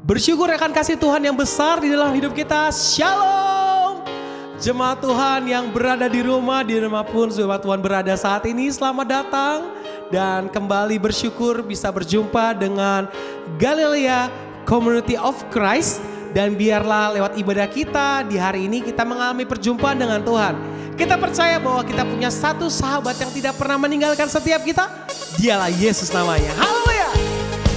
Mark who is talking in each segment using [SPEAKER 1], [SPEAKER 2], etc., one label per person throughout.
[SPEAKER 1] Bersyukur akan kasih Tuhan yang besar di dalam hidup kita. Shalom. Jemaat Tuhan yang berada di rumah, dimanapun jemaat Tuhan berada saat ini, selamat datang. Dan kembali bersyukur bisa berjumpa dengan Galilea Community of Christ. Dan biarlah lewat ibadah kita di hari ini kita mengalami perjumpaan dengan Tuhan. Kita percaya bahwa kita punya satu sahabat yang tidak pernah meninggalkan setiap kita. Dialah Yesus namanya. Haleluya.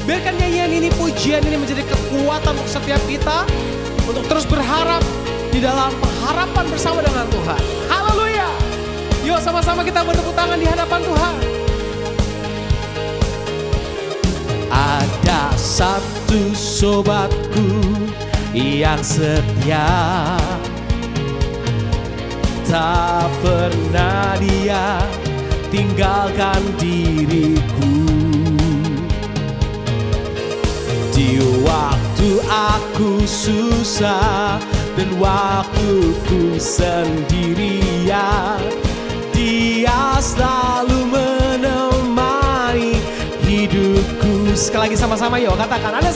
[SPEAKER 1] Biarkan nyanyian ini, pujian ini menjadi kekuatan untuk setiap kita. Untuk terus berharap di dalam pengharapan bersama dengan Tuhan. Haleluya. Yuk sama-sama kita bertepuk tangan di hadapan Tuhan. Ada satu sobatku yang setia, tak pernah dia tinggalkan diriku. Di waktu aku susah dan waktuku sendirian, dia selalu menemani hidupku. Sekali lagi sama-sama yuk katakan, ada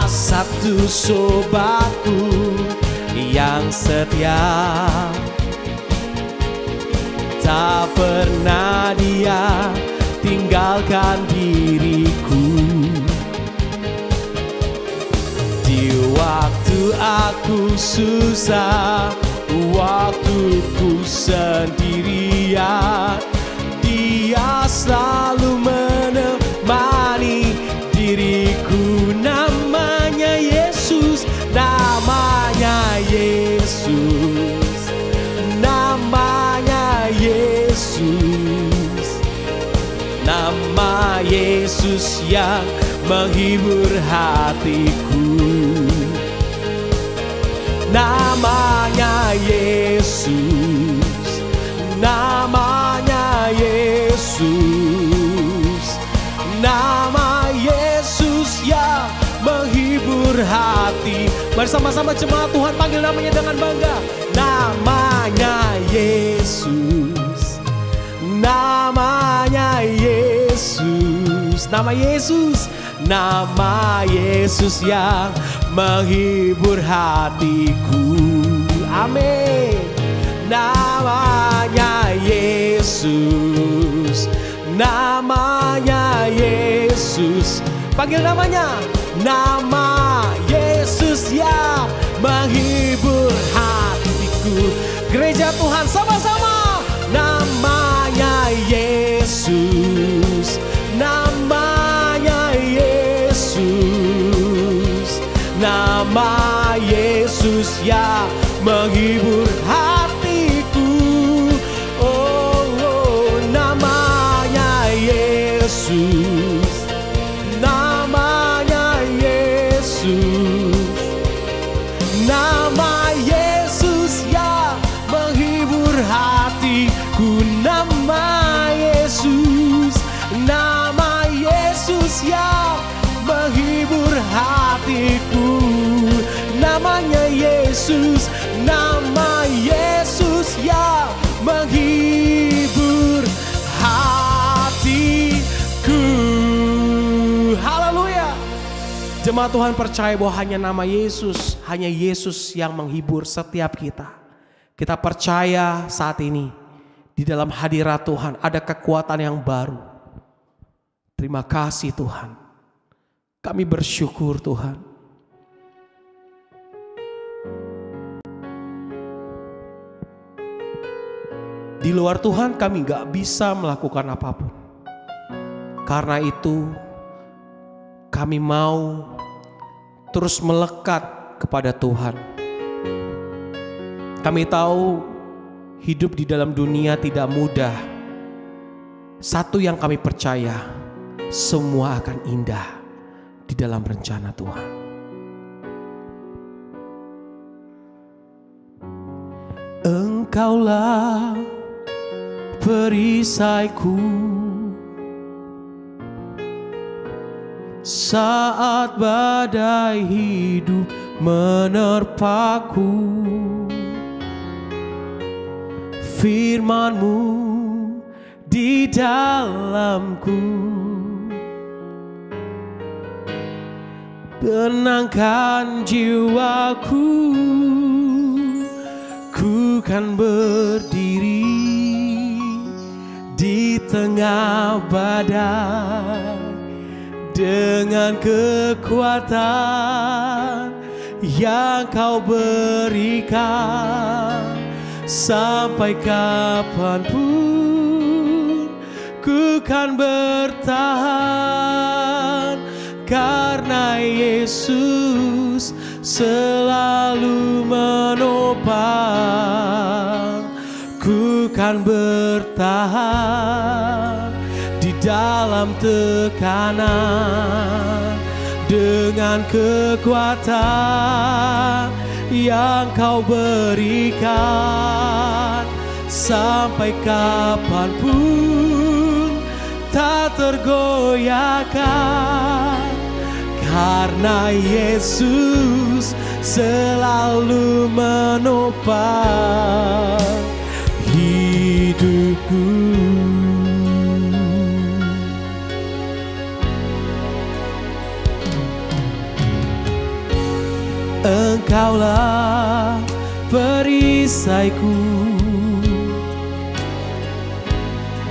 [SPEAKER 1] satu sobatku yang setia, tak pernah dia tinggalkan diriku. Di waktu aku susah, waktuku sendirian, dia selalu menemani diriku. Namanya Yesus, namanya Yesus, namanya Yesus, nama Yesus yang menghibur hatiku. Namanya Yesus, namanya Yesus, nama Yesus yang menghibur hati. Mari sama-sama jemaat Tuhan panggil namanya dengan bangga. Namanya Yesus, namanya Yesus, nama Yesus, nama Yesus yang menghibur hatiku. Amin. Namanya Yesus, namanya Yesus. Panggil namanya, nama Yesus yang menghibur hatiku. Gereja Tuhan sama-sama, namanya Yesus, namanya Yesus, nama Yesus yang menghibur hatiku. Oh, oh, namanya Yesus, namanya Yesus, nama Yesus yang menghibur hatiku. Nama Yesus, nama Yesus yang menghibur hatiku. Namanya Yesus, nama Yesus yang menghibur hatiku. Haleluya. Jemaat Tuhan percaya bahwa hanya nama Yesus, hanya Yesus yang menghibur setiap kita. Kita percaya saat ini di dalam hadirat Tuhan ada kekuatan yang baru. Terima kasih Tuhan. Kami bersyukur Tuhan. Di luar Tuhan kami gak bisa melakukan apapun. Karena itu kami mau terus melekat kepada Tuhan. Kami tahu hidup di dalam dunia tidak mudah. Satu yang kami percaya, semua akan indah di dalam rencana Tuhan. Engkaulah perisaiku saat badai hidup menerpaku. Firman-Mu di dalamku tenangkan jiwaku, ku kan berdiri di tengah badai dengan kekuatan yang kau berikan. Sampai kapanpun ku kan bertahan, karena Yesus selalu menopang. Ku kan bertahan di dalam tekanan dengan kekuatan yang kau berikan. Sampai kapanpun tak tergoyahkan, karena Yesus selalu menopang hidupku. Engkaulah perisaiku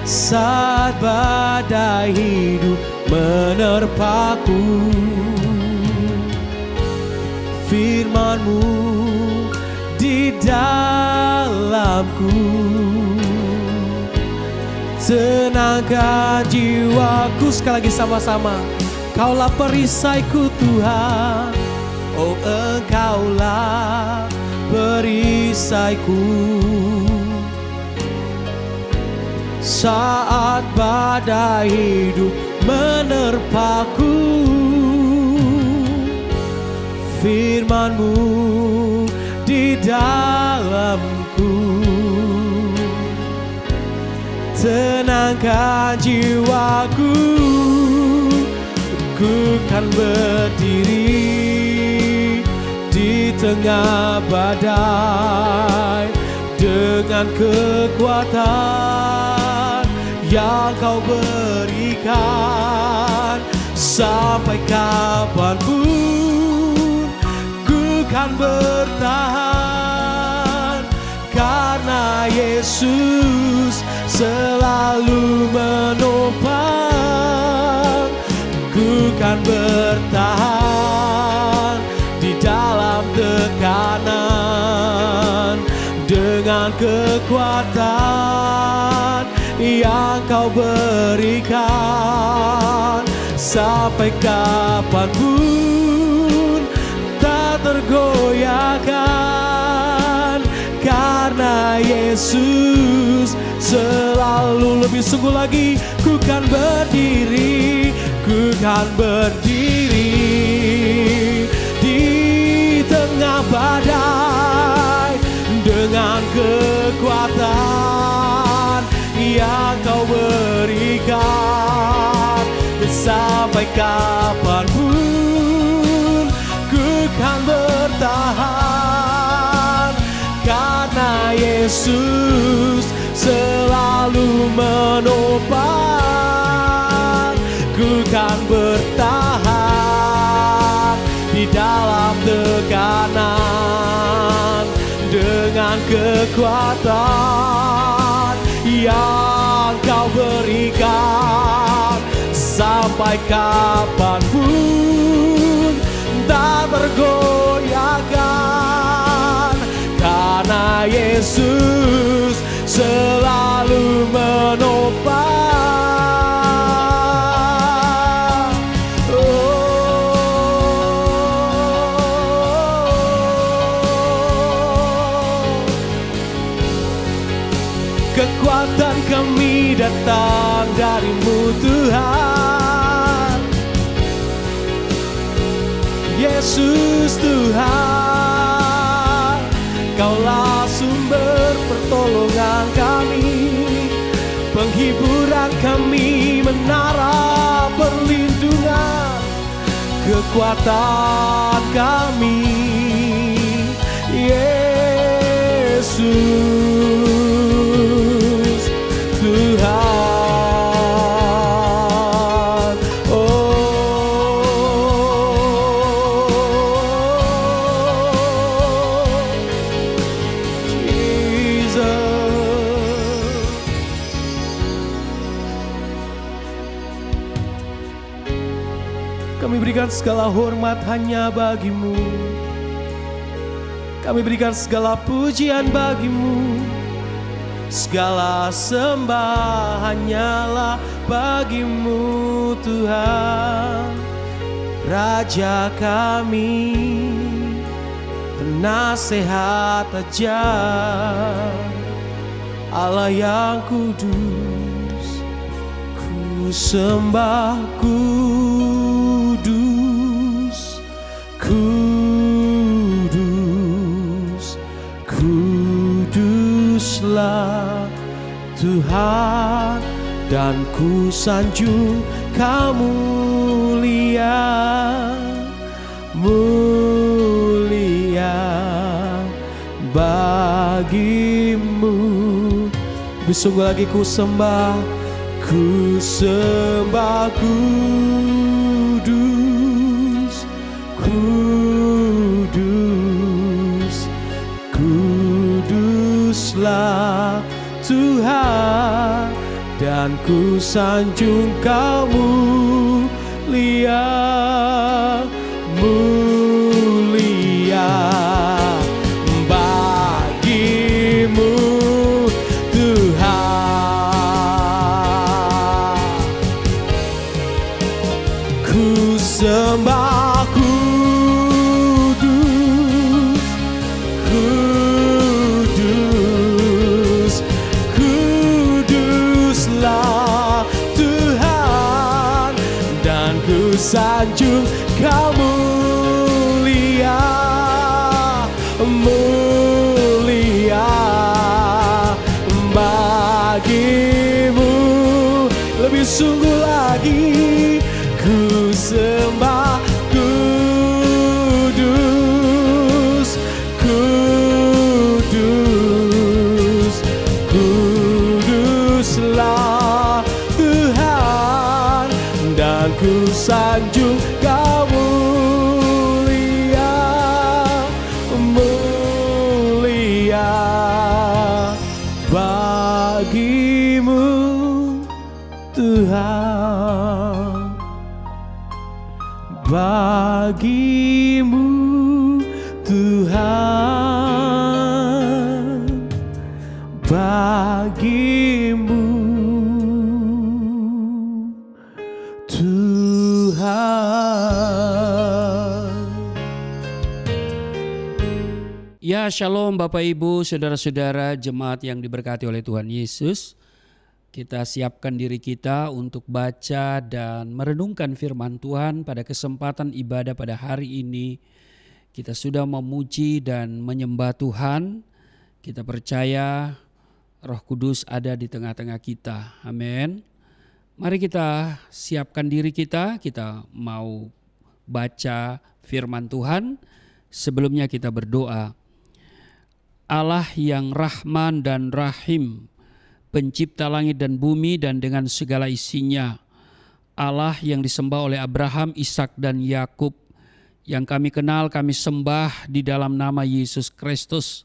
[SPEAKER 1] saat badai hidup menerpaku. Firman-Mu di dalamku, tenangkan jiwaku. Sekali lagi sama-sama. Kaulah perisaiku Tuhan, oh Engkaulah perisaiku saat badai hidup menerpaku. Firman-Mu di dalamku, tenangkan jiwaku. Ku kan berdiri di tengah badai dengan kekuatan yang kau berikan. Sampai kapanpun ku kan bertahan, karena Yesus selalu menopang. Ku kan bertahan di dalam tekanan dengan kekuatan yang kau berikan. Sampai kapanpun tak tergoyahkan, karena Yesus selalu. Lebih sungguh lagi, ku kan berdiri, ku kan berdiri di tengah badai dengan kekuatan yang kau berikan. Sampai kapanpun ku kan bertahan, karena Yesus selalu menopang. Ku kan bertahan di dalam tekanan dengan kekuatan yang kau berikan. Sampai kapanpun tak tergoyahkan, karena Yesus selalu menopang. Kekuatan kami datang dari-Mu Tuhan, Yesus Tuhan. Kaulah sumber pertolongan kami, penghiburan kami, menara perlindungan, kekuatan kami, Yesus Tuhan. Oh, Kami berikan segala hormat hanya bagi-Mu. Kami berikan segala pujian bagi-Mu. Segala sembah hanyalah bagi-Mu Tuhan. Raja kami, penasehat ajar, Allah yang kudus, ku sembah kudus, kudus, kuduslah Tuhan, dan ku sanjung Kau mulia, mulia bagi-Mu. Sungguh lagi ku sembah kudus, kudus, kuduslah Tuhan, dan ku sanjung Kau mulia, mulia bagi-Mu Tuhan. Ku sembah kudus, kudus, kuduslah Tuhan, dan ku sanjung Kau mulia, mulia bagi-Mu. Lebih sungguh lagi ku sembah kudus, kudus, kuduslah Tuhan, dan ku sanjung Kau mulia, mulia bagi-Mu Tuhan, bagi-Mu Tuhan, bagi-Mu Tuhan.
[SPEAKER 2] Ya, shalom Bapak Ibu, saudara-saudara jemaat yang diberkati oleh Tuhan Yesus. Kita siapkan diri kita untuk baca dan merenungkan firman Tuhan pada kesempatan ibadah pada hari ini. Kita sudah memuji dan menyembah Tuhan. Kita percaya Roh Kudus ada di tengah-tengah kita. Amin. Mari kita siapkan diri kita mau baca firman Tuhan. Sebelumnya kita berdoa. Allah yang Rahman dan Rahim, pencipta langit dan bumi dan dengan segala isinya, Allah yang disembah oleh Abraham, Ishak dan Yakub, yang kami kenal, kami sembah di dalam nama Yesus Kristus.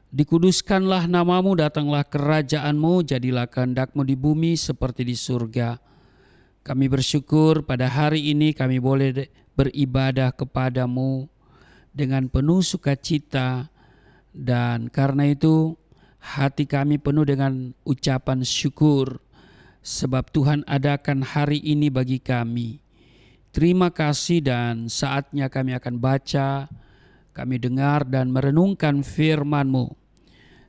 [SPEAKER 2] Dikuduskanlah namamu, datanglah kerajaanmu, jadilah kehendak-Mu di bumi seperti di surga. Kami bersyukur pada hari ini kami boleh beribadah kepadamu dengan penuh sukacita, dan karena itu hati kami penuh dengan ucapan syukur sebab Tuhan adakan hari ini bagi kami. Terima kasih, dan saatnya kami akan baca, kami dengar dan merenungkan firman-Mu.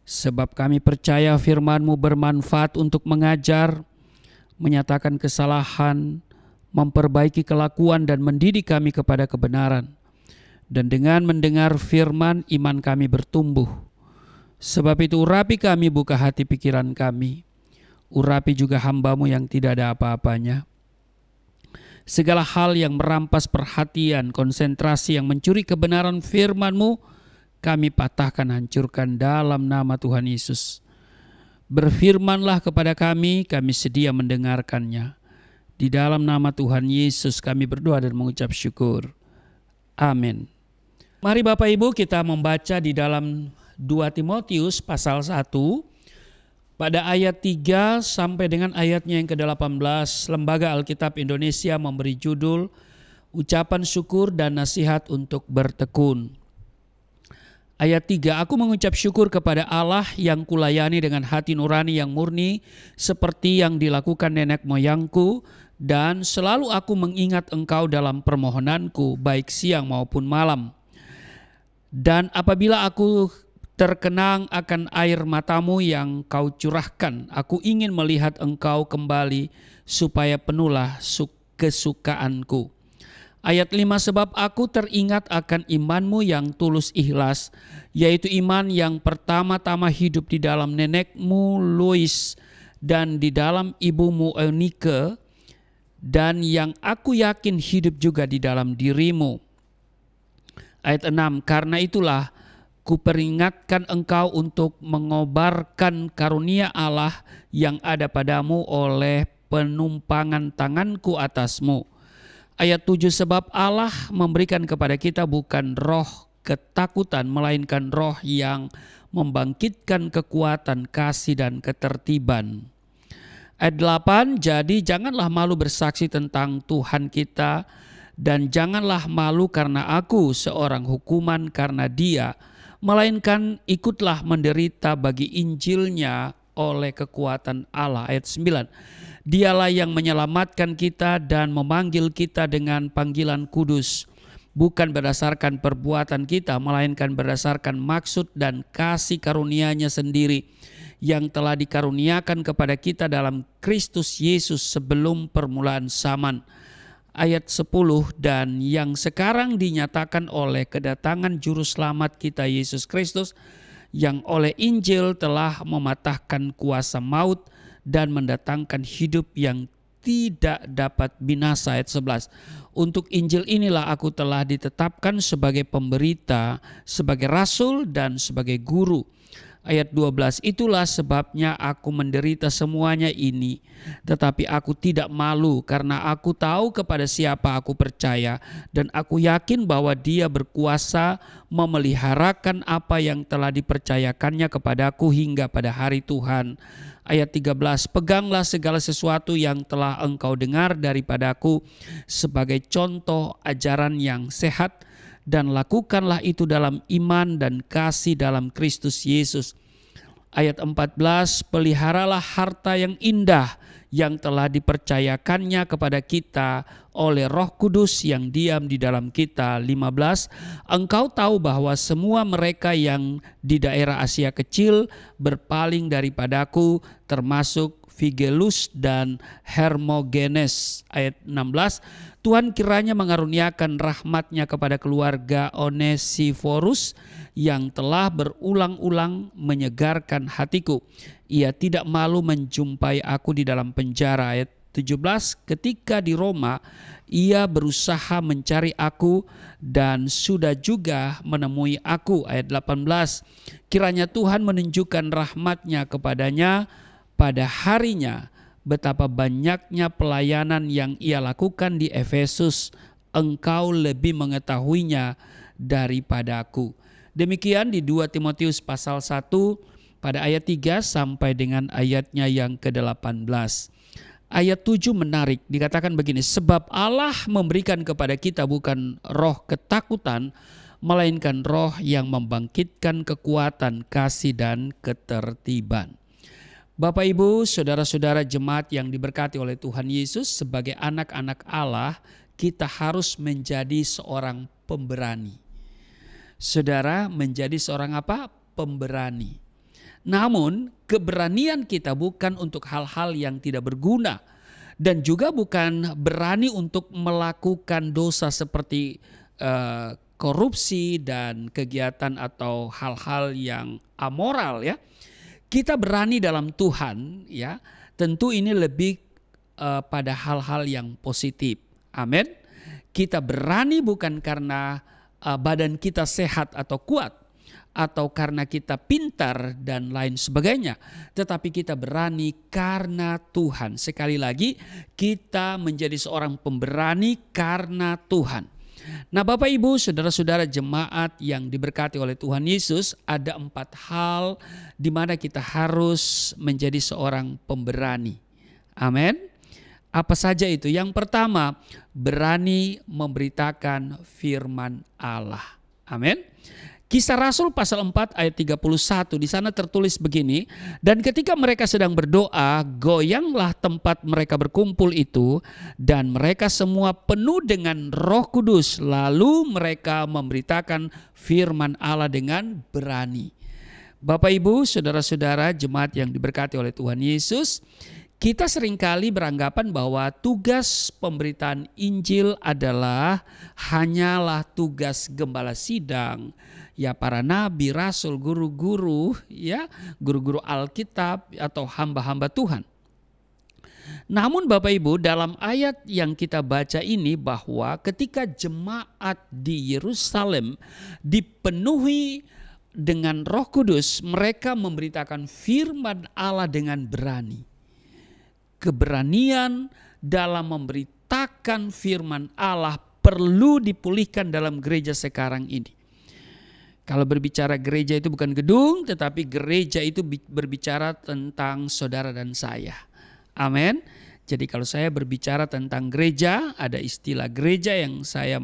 [SPEAKER 2] Sebab kami percaya firman-Mu bermanfaat untuk mengajar, menyatakan kesalahan, memperbaiki kelakuan dan mendidik kami kepada kebenaran. Dan dengan mendengar firman, iman kami bertumbuh. Sebab itu urapi kami, buka hati pikiran kami. Urapi juga hamba-Mu yang tidak ada apa-apanya. Segala hal yang merampas perhatian, konsentrasi, yang mencuri kebenaran firman-Mu, kami patahkan, hancurkan dalam nama Tuhan Yesus. Berfirmanlah kepada kami sedia mendengarkannya. Di dalam nama Tuhan Yesus kami berdoa dan mengucap syukur. Amin. Mari Bapak Ibu kita membaca di dalam 2 Timotius pasal 1 pada ayat 3 sampai dengan ayatnya yang ke-18. Lembaga Alkitab Indonesia memberi judul ucapan syukur dan nasihat untuk bertekun. Ayat 3, aku mengucap syukur kepada Allah yang kulayani dengan hati nurani yang murni seperti yang dilakukan nenek moyangku, dan selalu aku mengingat Engkau dalam permohonanku baik siang maupun malam. Dan apabila aku terkenang akan air matamu yang Kau curahkan, aku ingin melihat Engkau kembali supaya penuhlah kesukaanku. Ayat 5, sebab aku teringat akan imanmu yang tulus ikhlas, yaitu iman yang pertama-tama hidup di dalam nenekmu Lois dan di dalam ibumu Eunike, dan yang aku yakin hidup juga di dalam dirimu. Ayat 6, karena itulah kuperingatkan engkau untuk mengobarkan karunia Allah yang ada padamu oleh penumpangan tanganku atasmu. Ayat 7, sebab Allah memberikan kepada kita bukan roh ketakutan, melainkan roh yang membangkitkan kekuatan, kasih dan ketertiban. Ayat 8, jadi janganlah malu bersaksi tentang Tuhan kita, dan janganlah malu karena aku seorang hukuman karena Dia, melainkan ikutlah menderita bagi Injilnya oleh kekuatan Allah. Ayat 9, Dialah yang menyelamatkan kita dan memanggil kita dengan panggilan kudus, bukan berdasarkan perbuatan kita, melainkan berdasarkan maksud dan kasih karunia-Nya sendiri yang telah dikaruniakan kepada kita dalam Kristus Yesus sebelum permulaan zaman. Ayat 10, dan yang sekarang dinyatakan oleh kedatangan Juru Selamat kita Yesus Kristus, yang oleh Injil telah mematahkan kuasa maut dan mendatangkan hidup yang tidak dapat binasa. Ayat 11, untuk Injil inilah aku telah ditetapkan sebagai pemberita, sebagai rasul dan sebagai guru. Ayat 12, itulah sebabnya aku menderita semuanya ini, tetapi aku tidak malu karena aku tahu kepada siapa aku percaya, dan aku yakin bahwa Dia berkuasa memeliharakan apa yang telah dipercayakannya kepadaku hingga pada hari Tuhan. Ayat 13, peganglah segala sesuatu yang telah engkau dengar daripadaku sebagai contoh ajaran yang sehat, dan lakukanlah itu dalam iman dan kasih dalam Kristus Yesus. Ayat 14, peliharalah harta yang indah yang telah dipercayakannya kepada kita oleh Roh Kudus yang diam di dalam kita. 15, engkau tahu bahwa semua mereka yang di daerah Asia Kecil berpaling daripadaku, termasuk Figelus dan Hermogenes. Ayat 16, Tuhan kiranya mengaruniakan rahmat-Nya kepada keluarga Onesiforus yang telah berulang-ulang menyegarkan hatiku. Ia tidak malu menjumpai aku di dalam penjara. Ayat 17, ketika di Roma ia berusaha mencari aku dan sudah juga menemui aku. Ayat 18, kiranya Tuhan menunjukkan rahmat-Nya kepadanya pada harinya. Betapa banyaknya pelayanan yang ia lakukan di Efesus, engkau lebih mengetahuinya daripada aku. Demikian di 2 Timotius pasal 1 pada ayat 3 sampai dengan ayatnya yang ke-18. Ayat 7 menarik, dikatakan begini, sebab Allah memberikan kepada kita bukan roh ketakutan, melainkan roh yang membangkitkan kekuatan, kasih dan ketertiban. Bapak Ibu, saudara-saudara jemaat yang diberkati oleh Tuhan Yesus, sebagai anak-anak Allah, kita harus menjadi seorang pemberani. Saudara, menjadi seorang apa? Pemberani. Namun, keberanian kita bukan untuk hal-hal yang tidak berguna, dan juga bukan berani untuk melakukan dosa seperti korupsi dan kegiatan atau hal-hal yang amoral, ya. Kita berani dalam Tuhan, ya. Tentu ini lebih pada hal-hal yang positif. Amin. Kita berani bukan karena badan kita sehat atau kuat, atau karena kita pintar dan lain sebagainya, tetapi kita berani karena Tuhan. Sekali lagi, kita menjadi seorang pemberani karena Tuhan. Nah, Bapak Ibu, saudara-saudara jemaat yang diberkati oleh Tuhan Yesus, ada 4 hal di mana kita harus menjadi seorang pemberani. Amin. Apa saja itu? Yang pertama, berani memberitakan firman Allah. Amin. Kisah Rasul pasal 4 ayat 31, di sana tertulis begini, dan ketika mereka sedang berdoa, goyanglah tempat mereka berkumpul itu, dan mereka semua penuh dengan Roh Kudus, lalu mereka memberitakan firman Allah dengan berani. Bapak Ibu, saudara-saudara jemaat yang diberkati oleh Tuhan Yesus, kita seringkali beranggapan bahwa tugas pemberitaan Injil adalah hanyalah tugas gembala sidang, ya para nabi, rasul, guru-guru, ya guru-guru Alkitab atau hamba-hamba Tuhan. Namun Bapak Ibu, dalam ayat yang kita baca ini bahwa ketika jemaat di Yerusalem dipenuhi dengan Roh Kudus, mereka memberitakan firman Allah dengan berani. Keberanian dalam memberitakan firman Allah perlu dipulihkan dalam gereja sekarang ini. Kalau berbicara gereja itu bukan gedung, tetapi gereja itu berbicara tentang saudara dan saya. Amin. Jadi kalau saya berbicara tentang gereja, ada istilah gereja yang saya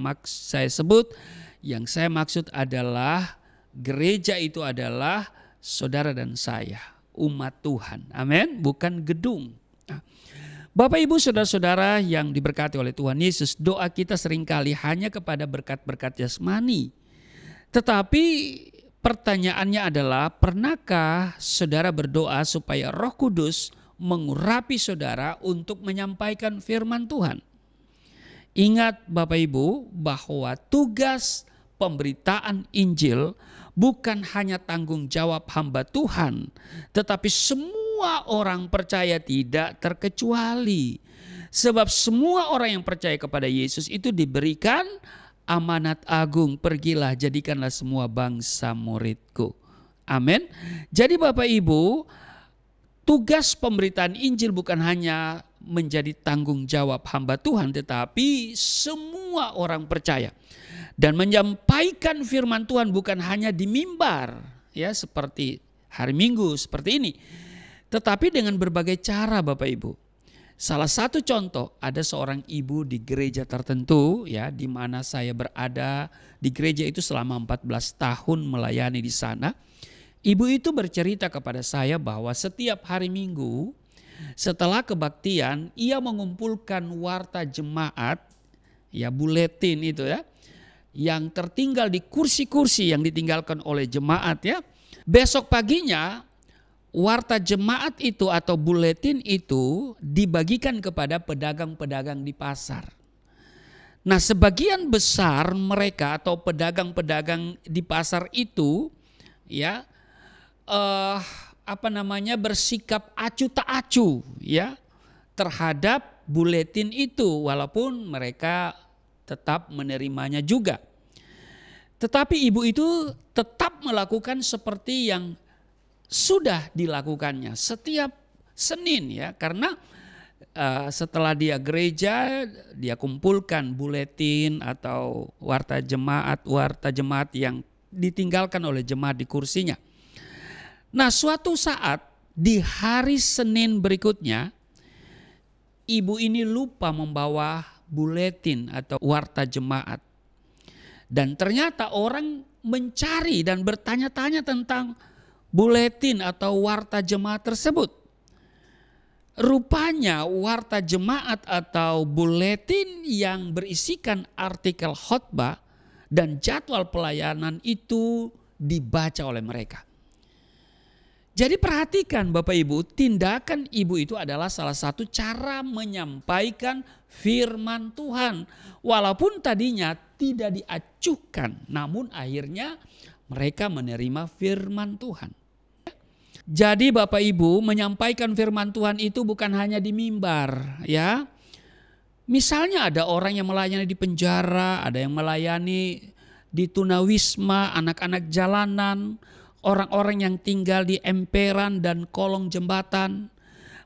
[SPEAKER 2] sebut, yang saya maksud adalah gereja itu adalah saudara dan saya, umat Tuhan. Amin, bukan gedung. Bapak Ibu saudara-saudara yang diberkati oleh Tuhan Yesus, doa kita seringkali hanya kepada berkat-berkat jasmani. Tetapi pertanyaannya adalah, pernahkah saudara berdoa supaya Roh Kudus mengurapi saudara untuk menyampaikan firman Tuhan? Ingat Bapak Ibu bahwa tugas pemberitaan Injil bukan hanya tanggung jawab hamba Tuhan, tetapi semua orang percaya tidak terkecuali. Sebab semua orang yang percaya kepada Yesus itu diberikan amanat agung, pergilah jadikanlah semua bangsa muridku. Amin. Jadi Bapak Ibu, tugas pemberitaan Injil bukan hanya menjadi tanggung jawab hamba Tuhan, tetapi semua orang percaya. Dan menyampaikan firman Tuhan bukan hanya di mimbar, ya seperti hari Minggu seperti ini, tetapi dengan berbagai cara Bapak Ibu. Salah satu contoh, ada seorang ibu di gereja tertentu, ya, di mana saya berada di gereja itu selama 14 tahun melayani di sana. Ibu itu bercerita kepada saya bahwa setiap hari Minggu setelah kebaktian ia mengumpulkan warta jemaat, ya buletin itu ya, yang tertinggal di kursi-kursi yang ditinggalkan oleh jemaat ya. Besok paginya warta jemaat itu atau buletin itu dibagikan kepada pedagang-pedagang di pasar. Nah, sebagian besar mereka atau pedagang-pedagang di pasar itu ya bersikap acu tak acu ya terhadap buletin itu, walaupun mereka tetap menerimanya juga. Tetapi ibu itu tetap melakukan seperti yang sudah dilakukannya setiap Senin ya, karena setelah dia gereja dia kumpulkan buletin atau warta jemaat yang ditinggalkan oleh jemaat di kursinya. Nah, suatu saat di hari Senin berikutnya ibu ini lupa membawa buletin atau warta jemaat. Dan ternyata orang mencari dan bertanya-tanya tentang buletin atau warta jemaat tersebut. Rupanya warta jemaat atau buletin yang berisikan artikel khotbah dan jadwal pelayanan itu dibaca oleh mereka. Jadi perhatikan Bapak Ibu, tindakan ibu itu adalah salah satu cara menyampaikan firman Tuhan. Walaupun tadinya tidak diacuhkan, namun akhirnya mereka menerima firman Tuhan. Jadi Bapak Ibu, menyampaikan firman Tuhan itu bukan hanya di mimbar ya. Misalnya ada orang yang melayani di penjara, ada yang melayani di tunawisma, anak-anak jalanan, orang-orang yang tinggal di emperan dan kolong jembatan.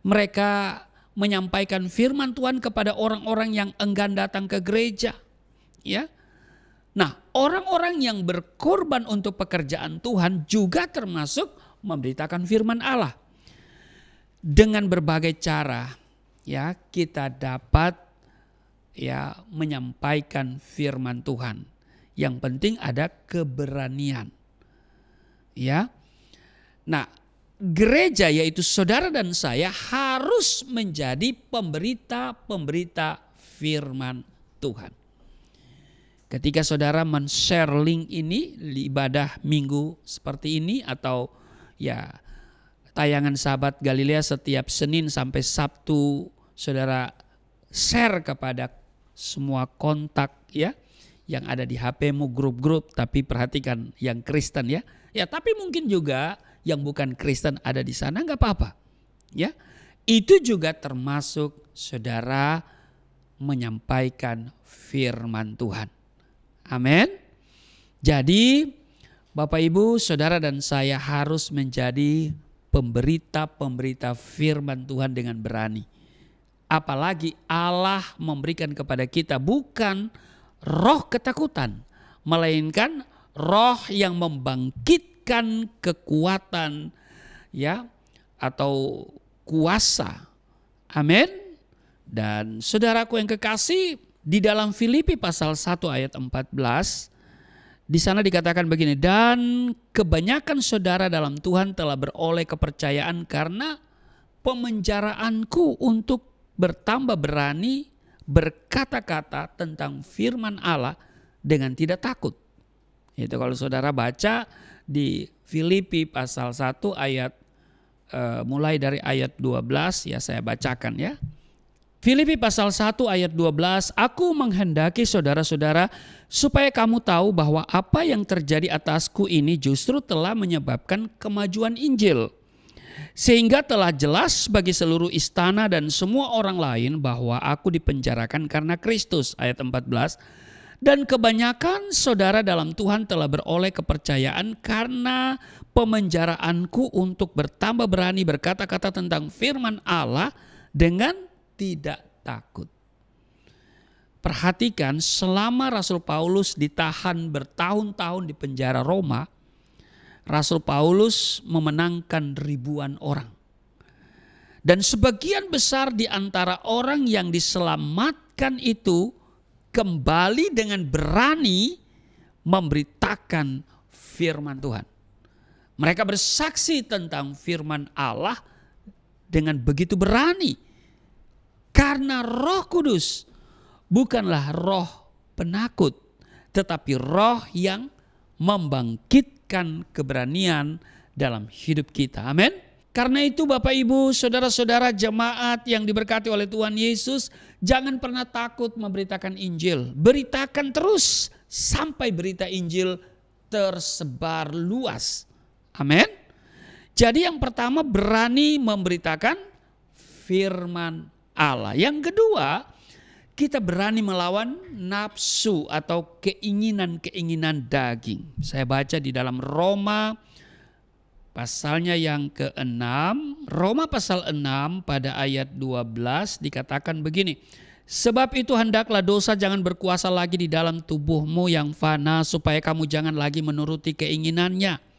[SPEAKER 2] Mereka menyampaikan firman Tuhan kepada orang-orang yang enggan datang ke gereja. Ya. Nah, orang-orang yang berkorban untuk pekerjaan Tuhan juga termasuk memberitakan firman Allah. Dengan berbagai cara. ya kita dapat ya menyampaikan firman Tuhan. Yang penting ada keberanian. Ya. Nah, gereja yaitu saudara dan saya harus menjadi pemberita-pemberita firman Tuhan. Ketika saudara men-share link ini di ibadah minggu seperti ini atau ya tayangan sahabat Galilea setiap Senin sampai Sabtu saudara share kepada semua kontak ya yang ada di HP-mu, grup-grup, tapi perhatikan yang Kristen ya. Ya, tapi mungkin juga yang bukan Kristen ada di sana, nggak apa-apa. Ya, itu juga termasuk saudara menyampaikan firman Tuhan. Amin. Jadi Bapak Ibu, saudara dan saya harus menjadi pemberita-pemberita firman Tuhan dengan berani. Apalagi Allah memberikan kepada kita bukan roh ketakutan, melainkan roh yang membangkitkan kekuatan ya atau kuasa. Amin. Dan saudaraku yang kekasih, di dalam Filipi pasal 1 ayat 14 di sana dikatakan begini, dan kebanyakan saudara dalam Tuhan telah beroleh kepercayaan karena pemenjaraanku untuk bertambah berani berkata-kata tentang firman Allah dengan tidak takut. Itu kalau saudara baca di Filipi pasal 1 ayat mulai dari ayat 12 ya saya bacakan ya. Filipi pasal 1 ayat 12, aku menghendaki saudara-saudara supaya kamu tahu bahwa apa yang terjadi atasku ini justru telah menyebabkan kemajuan Injil. Sehingga telah jelas bagi seluruh istana dan semua orang lain bahwa aku dipenjarakan karena Kristus. Ayat 14. Dan kebanyakan saudara dalam Tuhan telah beroleh kepercayaan karena pemenjaraanku untuk bertambah berani berkata-kata tentang firman Allah dengan tidak takut. Perhatikan, selama Rasul Paulus ditahan bertahun-tahun di penjara Roma, Rasul Paulus memenangkan ribuan orang. Dan sebagian besar di antara orang yang diselamatkan itu kembali dengan berani memberitakan firman Tuhan. Mereka bersaksi tentang firman Allah dengan begitu berani. Karena Roh Kudus bukanlah roh penakut, tetapi roh yang membangkitkan keberanian dalam hidup kita. Amin. Karena itu Bapak Ibu, saudara-saudara jemaat yang diberkati oleh Tuhan Yesus, jangan pernah takut memberitakan Injil. Beritakan terus sampai berita Injil tersebar luas. Amin. Jadi yang pertama, berani memberitakan firman Allah. Yang kedua, kita berani melawan nafsu atau keinginan-keinginan daging. Saya baca di dalam Roma pasalnya yang ke-6. Roma pasal 6 pada ayat 12 dikatakan begini. Sebab itu hendaklah dosa jangan berkuasa lagi di dalam tubuhmu yang fana, supaya kamu jangan lagi menuruti keinginannya.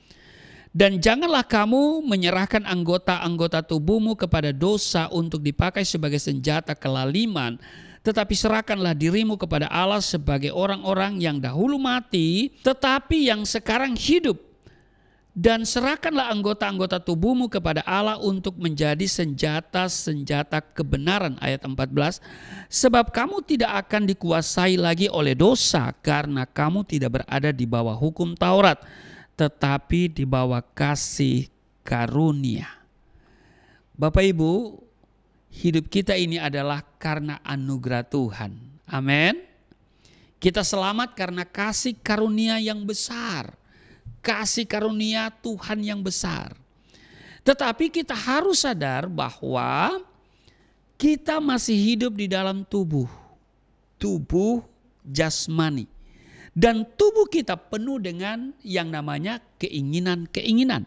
[SPEAKER 2] Dan janganlah kamu menyerahkan anggota-anggota tubuhmu kepada dosa untuk dipakai sebagai senjata kelaliman. Tetapi serahkanlah dirimu kepada Allah sebagai orang-orang yang dahulu mati, tetapi yang sekarang hidup. Dan serahkanlah anggota-anggota tubuhmu kepada Allah untuk menjadi senjata-senjata kebenaran. Ayat 14. Sebab kamu tidak akan dikuasai lagi oleh dosa karena kamu tidak berada di bawah hukum Taurat, tetapi di bawah kasih karunia. Bapak Ibu, hidup kita ini adalah karena anugerah Tuhan. Amin. Kita selamat karena kasih karunia yang besar. Kasih karunia Tuhan yang besar. Tetapi kita harus sadar bahwa kita masih hidup di dalam tubuh jasmani. Dan tubuh kita penuh dengan yang namanya keinginan-keinginan.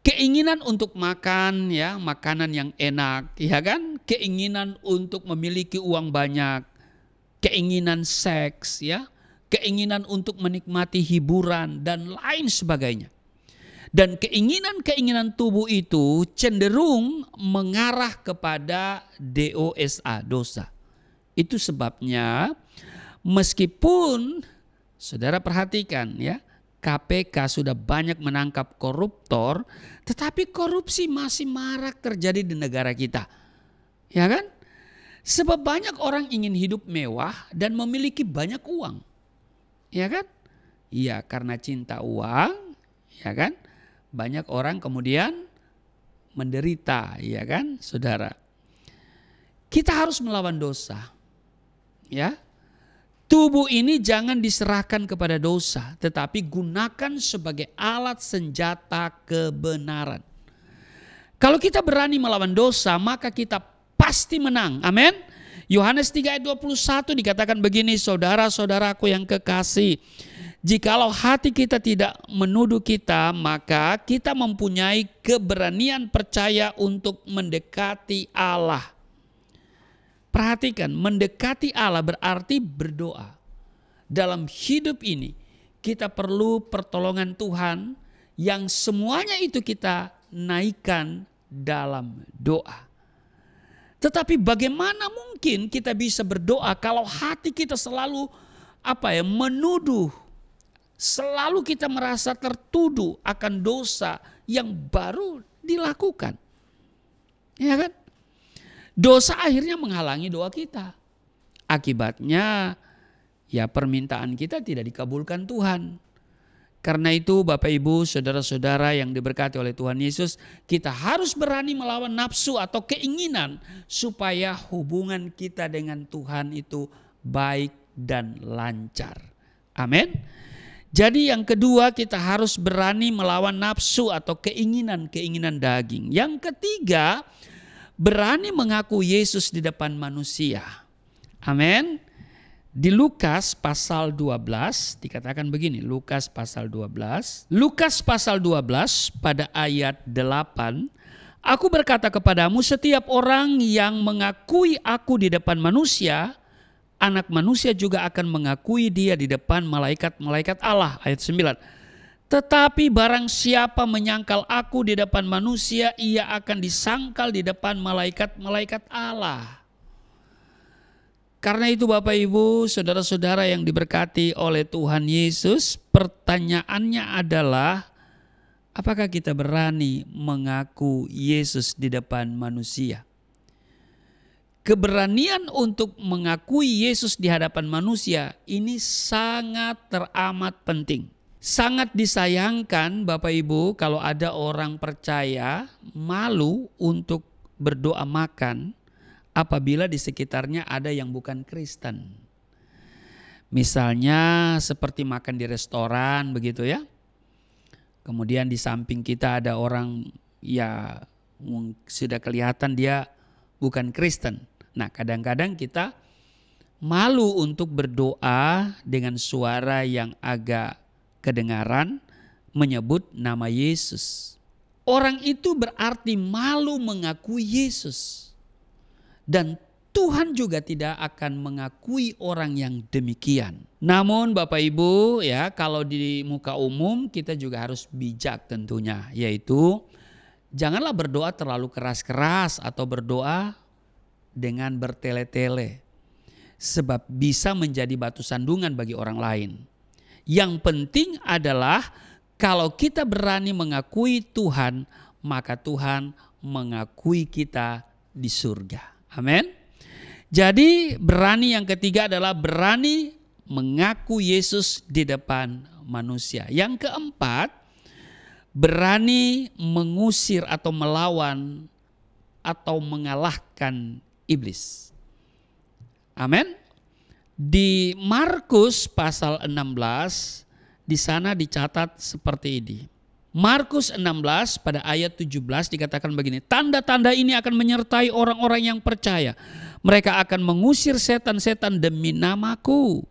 [SPEAKER 2] Keinginan untuk makan ya, makanan yang enak, ya kan? Keinginan untuk memiliki uang banyak, keinginan seks ya, keinginan untuk menikmati hiburan dan lain sebagainya. Dan keinginan-keinginan tubuh itu cenderung mengarah kepada dosa, dosa. Itu sebabnya meskipun saudara perhatikan ya, KPK sudah banyak menangkap koruptor, tetapi korupsi masih marak terjadi di negara kita. Ya kan? Sebab banyak orang ingin hidup mewah dan memiliki banyak uang. Ya kan? Iya, karena cinta uang, ya kan? Banyak orang kemudian menderita, ya kan, saudara. Kita harus melawan dosa. Ya. Tubuh ini jangan diserahkan kepada dosa, tetapi gunakan sebagai alat senjata kebenaran. Kalau kita berani melawan dosa, maka kita pasti menang. Amin. Yohanes 3 ayat 21 dikatakan begini, saudara-saudaraku yang kekasih, jikalau hati kita tidak menuduh kita, maka kita mempunyai keberanian percaya untuk mendekati Allah. Perhatikan, mendekati Allah berarti berdoa. Dalam hidup ini kita perlu pertolongan Tuhan yang semuanya itu kita naikkan dalam doa. Tetapi bagaimana mungkin kita bisa berdoa kalau hati kita selalu menuduh, selalu kita merasa tertuduh akan dosa yang baru dilakukan. Ya kan? Dosa akhirnya menghalangi doa kita. Akibatnya ya permintaan kita tidak dikabulkan Tuhan. Karena itu Bapak Ibu, saudara-saudara yang diberkati oleh Tuhan Yesus, kita harus berani melawan nafsu atau keinginan supaya hubungan kita dengan Tuhan itu baik dan lancar. Amin. Jadi yang kedua, kita harus berani melawan nafsu atau keinginan-keinginan daging. Yang ketiga, berani mengaku Yesus di depan manusia. Amin. Di Lukas pasal 12 dikatakan begini, Lukas pasal 12 pada ayat 8, aku berkata kepadamu, setiap orang yang mengakui aku di depan manusia, Anak manusia juga akan mengakui dia di depan malaikat-malaikat Allah. Ayat 9. Tetapi barang siapa menyangkal aku di depan manusia, ia akan disangkal di depan malaikat-malaikat Allah. Karena itu Bapak Ibu, saudara-saudara yang diberkati oleh Tuhan Yesus, pertanyaannya adalah, apakah kita berani mengaku Yesus di depan manusia? Keberanian untuk mengakui Yesus di hadapan manusia ini sangat teramat penting. Sangat disayangkan Bapak Ibu kalau ada orang percaya malu untuk berdoa makan apabila di sekitarnya ada yang bukan Kristen. Misalnya seperti makan di restoran begitu ya. Kemudian di samping kita ada orang ya sudah kelihatan dia bukan Kristen. Nah, kadang-kadang kita malu untuk berdoa dengan suara yang agak kedengaran menyebut nama Yesus. Orang itu berarti malu mengakui Yesus. Dan Tuhan juga tidak akan mengakui orang yang demikian. Namun Bapak Ibu ya, kalau di muka umum kita juga harus bijak tentunya. Yaitu janganlah berdoa terlalu keras-keras atau berdoa dengan bertele-tele, sebab bisa menjadi batu sandungan bagi orang lain. Yang penting adalah kalau kita berani mengakui Tuhan, maka Tuhan mengakui kita di surga. Amin. Jadi berani yang ketiga adalah berani mengaku Yesus di depan manusia. Yang keempat, berani mengusir atau melawan atau mengalahkan iblis. Amin. Di Markus pasal 16 di sana dicatat seperti ini. Markus 16 pada ayat 17 dikatakan begini, tanda-tanda ini akan menyertai orang-orang yang percaya. Mereka akan mengusir setan-setan demi namaku.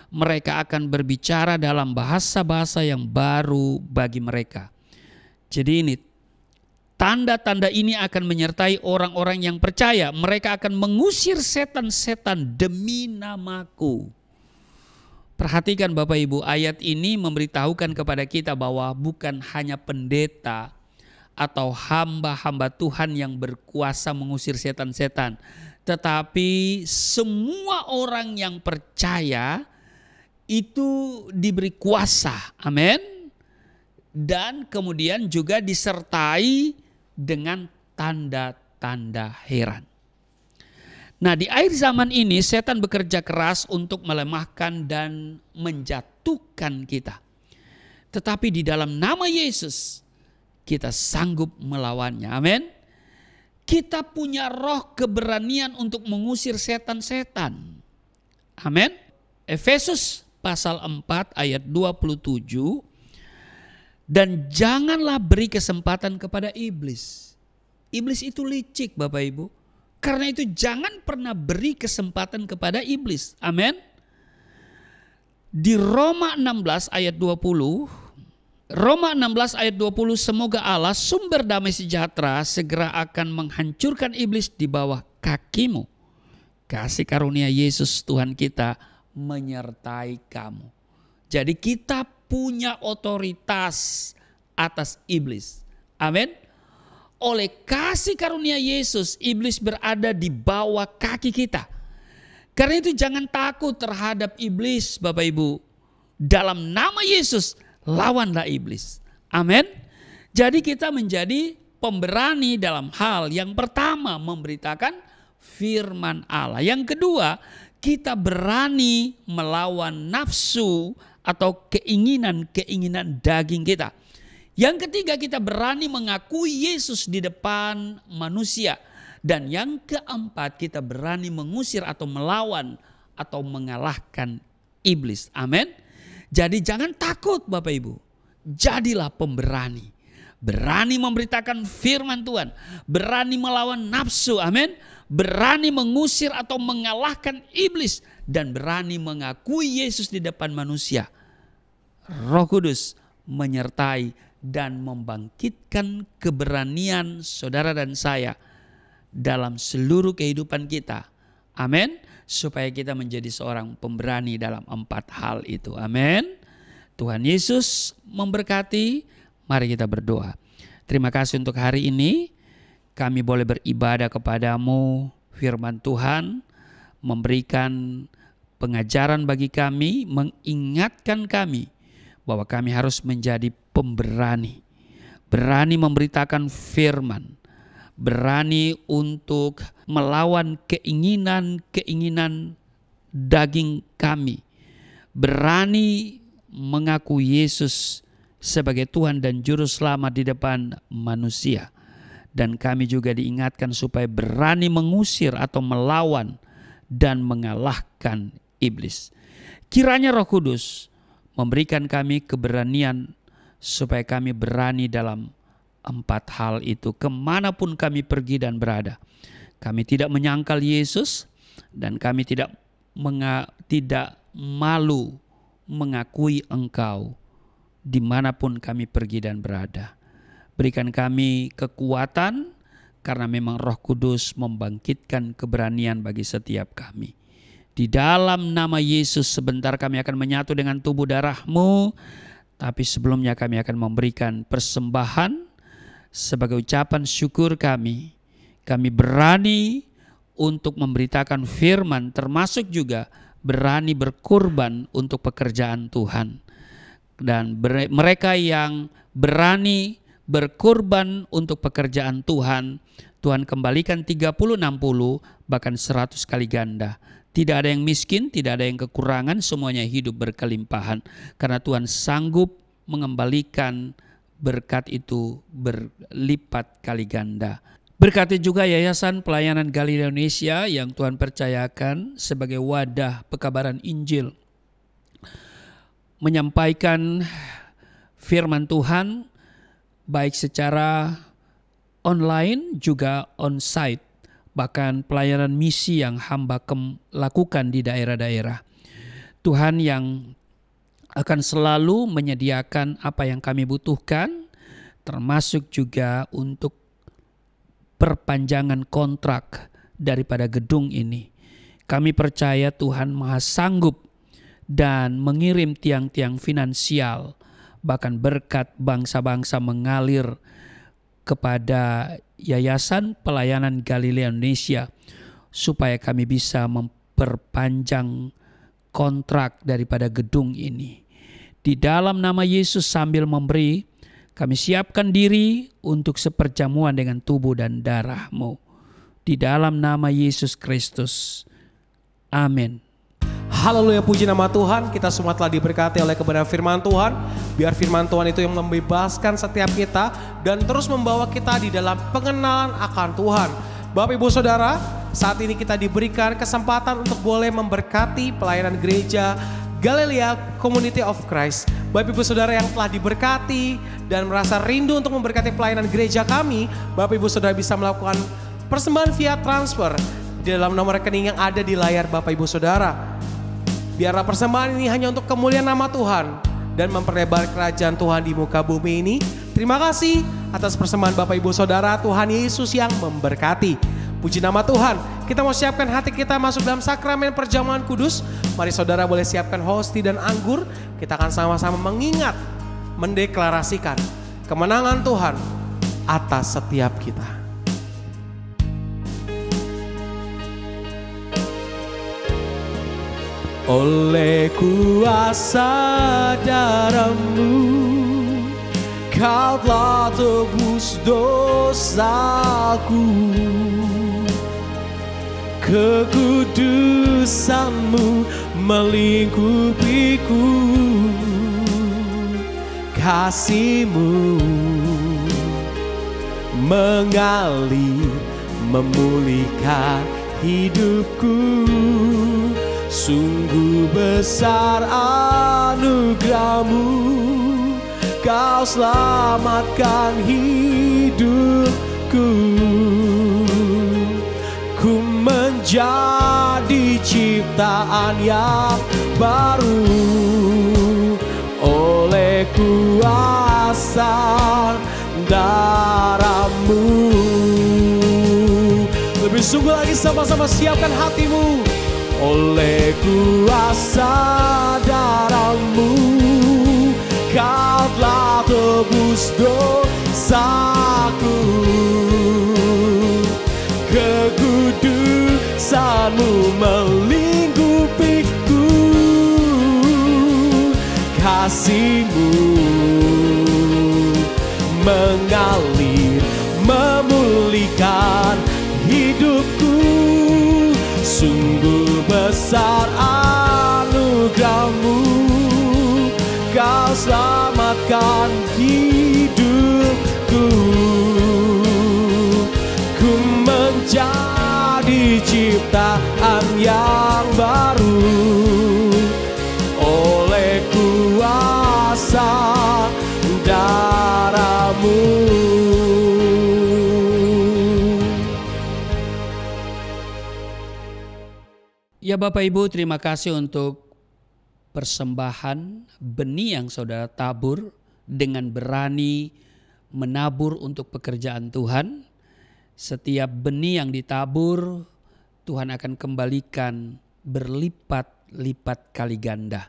[SPEAKER 2] Mereka akan berbicara dalam bahasa-bahasa yang baru bagi mereka. Jadi ini tanda-tanda ini akan menyertai orang-orang yang percaya. Mereka akan mengusir setan-setan demi namaku. Perhatikan Bapak Ibu, ayat ini memberitahukan kepada kita bahwa bukan hanya pendeta atau hamba-hamba Tuhan yang berkuasa mengusir setan-setan, tetapi semua orang yang percaya itu diberi kuasa. Amin. Dan kemudian juga disertai dengan tanda-tanda heran. Nah, di akhir zaman ini setan bekerja keras untuk melemahkan dan menjatuhkan kita. Tetapi di dalam nama Yesus kita sanggup melawannya. Amin. Kita punya roh keberanian untuk mengusir setan-setan. Amin. Efesus pasal 4 ayat 27. Dan janganlah beri kesempatan kepada iblis. Iblis itu licik Bapak Ibu. Karena itu jangan pernah beri kesempatan kepada iblis. Amin. Di Roma 16 ayat 20. Roma 16 ayat 20, semoga Allah sumber damai sejahtera segera akan menghancurkan iblis di bawah kakimu. Kasih karunia Yesus Tuhan kita menyertai kamu. Jadi kita punya otoritas atas iblis. Amin. Oleh kasih karunia Yesus, iblis berada di bawah kaki kita. Karena itu jangan takut terhadap iblis Bapak Ibu. Dalam nama Yesus, lawanlah iblis. Amin. Jadi kita menjadi pemberani dalam hal yang pertama, memberitakan firman Allah. Yang kedua, kita berani melawan nafsu atau keinginan-keinginan daging kita. Yang ketiga, kita berani mengakui Yesus di depan manusia. Dan yang keempat, kita berani mengusir atau melawan atau mengalahkan iblis. Amin. Jadi jangan takut Bapak Ibu. Jadilah pemberani. Berani memberitakan firman Tuhan. Berani melawan nafsu. Amin. Berani mengusir atau mengalahkan iblis. Dan berani mengakui Yesus di depan manusia. Roh Kudus menyertai dan membangkitkan keberanian saudara dan saya dalam seluruh kehidupan kita. Amin. Supaya kita menjadi seorang pemberani dalam 4 hal itu. Amin. Tuhan Yesus memberkati. Mari kita berdoa. Terima kasih untuk hari ini. Kami boleh beribadah kepadamu. Firman Tuhan memberikan pengajaran bagi kami. Mengingatkan kami bahwa kami harus menjadi pemberani. Berani memberitakan firman. Berani untuk melawan keinginan-keinginan daging kami. Berani mengaku Yesus sebagai Tuhan dan Juru Selamat di depan manusia. Dan kami juga diingatkan supaya berani mengusir atau melawan dan mengalahkan iblis. Kiranya Roh Kudus memberikan kami keberanian supaya kami berani dalam 4 hal itu. Kemanapun kami pergi dan berada. Kami tidak menyangkal Yesus dan kami tidak malu mengakui Engkau dimanapun kami pergi dan berada. Berikan kami kekuatan karena memang Roh Kudus membangkitkan keberanian bagi setiap kami. Di dalam nama Yesus sebentar kami akan menyatu dengan tubuh darah-Mu. Tapi sebelumnya kami akan memberikan persembahan sebagai ucapan syukur kami. Kami berani untuk memberitakan firman, termasuk juga berani berkorban untuk pekerjaan Tuhan. Dan mereka yang berani berkorban untuk pekerjaan Tuhan, Tuhan kembalikan 30, 60, bahkan 100 kali ganda. Tidak ada yang miskin, tidak ada yang kekurangan, semuanya hidup berkelimpahan. Karena Tuhan sanggup mengembalikan berkat itu berlipat kali ganda. Berkati juga Yayasan Pelayanan Galilea Indonesia yang Tuhan percayakan sebagai wadah pekabaran Injil. Menyampaikan firman Tuhan baik secara online juga on-site. Bahkan pelayanan misi yang hamba lakukan di daerah-daerah. Tuhan yang akan selalu menyediakan apa yang kami butuhkan, termasuk juga untuk perpanjangan kontrak daripada gedung ini. Kami percaya Tuhan Maha Sanggup dan mengirim tiang-tiang finansial, bahkan berkat bangsa-bangsa mengalir kepada Yayasan Pelayanan Galilea Indonesia supaya kami bisa memperpanjang kontrak daripada gedung ini. Di dalam nama Yesus sambil memberi, kami siapkan diri untuk seperjamuan dengan tubuh dan darah-Mu. Di dalam nama Yesus Kristus. Amin.
[SPEAKER 1] Haleluya, puji nama Tuhan. Kita semua telah diberkati oleh kebenaran firman Tuhan. Biar firman Tuhan itu yang membebaskan setiap kita dan terus membawa kita di dalam pengenalan akan Tuhan. Bapak Ibu Saudara, saat ini kita diberikan kesempatan untuk boleh memberkati pelayanan gereja Galilea Community of Christ. Bapak Ibu Saudara yang telah diberkati dan merasa rindu untuk memberkati pelayanan gereja kami, Bapak Ibu Saudara bisa melakukan persembahan via transfer di dalam nomor rekening yang ada di layar Bapak Ibu Saudara. Biarlah persembahan ini hanya untuk kemuliaan nama Tuhan dan memperlebar kerajaan Tuhan di muka bumi ini. Terima kasih atas persembahan Bapak Ibu Saudara. Tuhan Yesus yang memberkati. Puji nama Tuhan. Kita mau siapkan hati kita masuk dalam sakramen perjamuan kudus. Mari saudara boleh siapkan hosti dan anggur. Kita akan sama-sama mengingat, mendeklarasikan kemenangan Tuhan atas setiap kita. Oleh kuasa darah-Mu, Kau telah tebus dosaku. Kekudusan-Mu melingkupiku. Kasih-Mu mengalir, memulihkan hidupku. Sungguh besar anugerah-Mu, Kau selamatkan hidupku. Ku menjadi ciptaan yang baru oleh kuasa darah-Mu. Lebih sungguh lagi, sama-sama siapkan hatimu. Oleh kuasa darah-Mu, Kau telah tebus dosaku. Kekudusan-Mu melingkupiku. Kasih-Mu mengalir, memulihkan hidupku. Sungguh besar anugerah-Mu, Kau selamatkan hidupku. Ku menjadi ciptaan yang baru oleh kuasa darah-Mu.
[SPEAKER 2] Ya Bapak Ibu, terima kasih untuk persembahan benih yang saudara tabur dengan berani menabur untuk pekerjaan Tuhan. Setiap benih yang ditabur, Tuhan akan kembalikan berlipat-lipat kali ganda.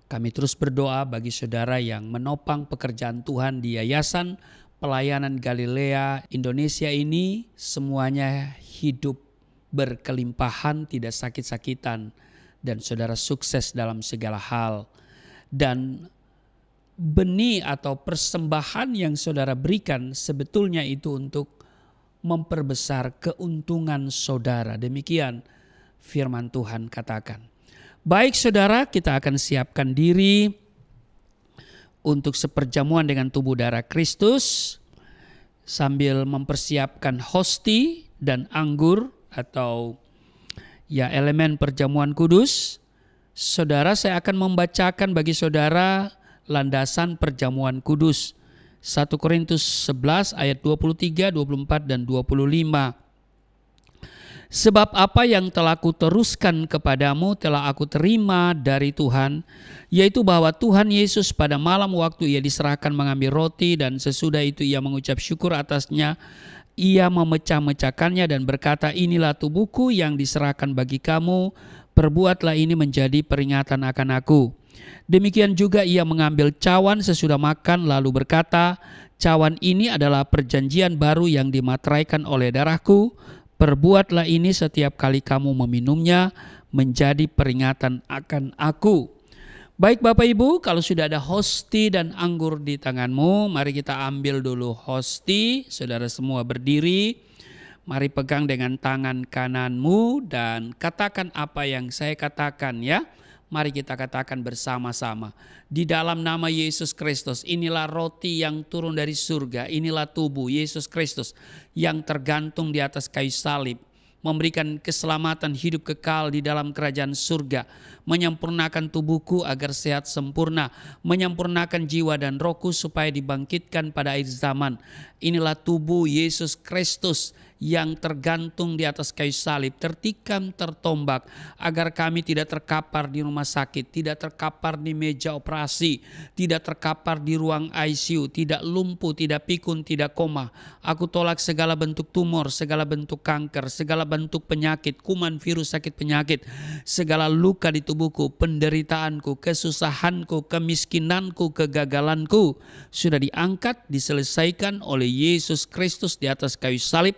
[SPEAKER 2] Kami terus berdoa bagi saudara yang menopang pekerjaan Tuhan di Yayasan Pelayanan Galilea Indonesia ini, semuanya hidup berkelimpahan, tidak sakit-sakitan, dan saudara sukses dalam segala hal. Dan benih atau persembahan yang saudara berikan sebetulnya itu untuk memperbesar keuntungan saudara. Demikian firman Tuhan katakan. Baik saudara, kita akan siapkan diri untuk seperjamuan dengan tubuh darah Kristus sambil mempersiapkan hosti dan anggur atau ya elemen perjamuan kudus. Saudara, saya akan membacakan bagi saudara landasan perjamuan kudus. 1 Korintus 11 ayat 23, 24 dan 25. Sebab apa yang telah kuteruskan kepadamu telah aku terima dari Tuhan, yaitu bahwa Tuhan Yesus pada malam waktu ia diserahkan mengambil roti dan sesudah itu ia mengucap syukur atasnya, ia memecah-mecahkannya dan berkata, inilah tubuhku yang diserahkan bagi kamu, perbuatlah ini menjadi peringatan akan aku. Demikian juga ia mengambil cawan sesudah makan lalu berkata, cawan ini adalah perjanjian baru yang dimateraikan oleh darahku. Perbuatlah ini setiap kali kamu meminumnya menjadi peringatan akan aku. Baik Bapak Ibu, kalau sudah ada hosti dan anggur di tanganmu, mari kita ambil dulu hosti. Saudara semua berdiri. Mari pegang dengan tangan kananmu dan katakan apa yang saya katakan ya. Mari kita katakan bersama-sama. Di dalam nama Yesus Kristus, inilah roti yang turun dari surga. Inilah tubuh Yesus Kristus yang tergantung di atas kayu salib. Memberikan keselamatan hidup kekal di dalam kerajaan surga. Menyempurnakan tubuhku agar sehat sempurna. Menyempurnakan jiwa dan rohku supaya dibangkitkan pada akhir zaman. Inilah tubuh Yesus Kristus yang tergantung di atas kayu salib, tertikam, tertombak, agar kami tidak terkapar di rumah sakit, tidak terkapar di meja operasi, tidak terkapar di ruang ICU, tidak lumpuh, tidak pikun, tidak koma. Aku tolak segala bentuk tumor, segala bentuk kanker, segala bentuk penyakit, kuman, virus, sakit penyakit, segala luka di tubuhku, penderitaanku, kesusahanku, kemiskinanku, kegagalanku, sudah diangkat, diselesaikan oleh Yesus Kristus di atas kayu salib.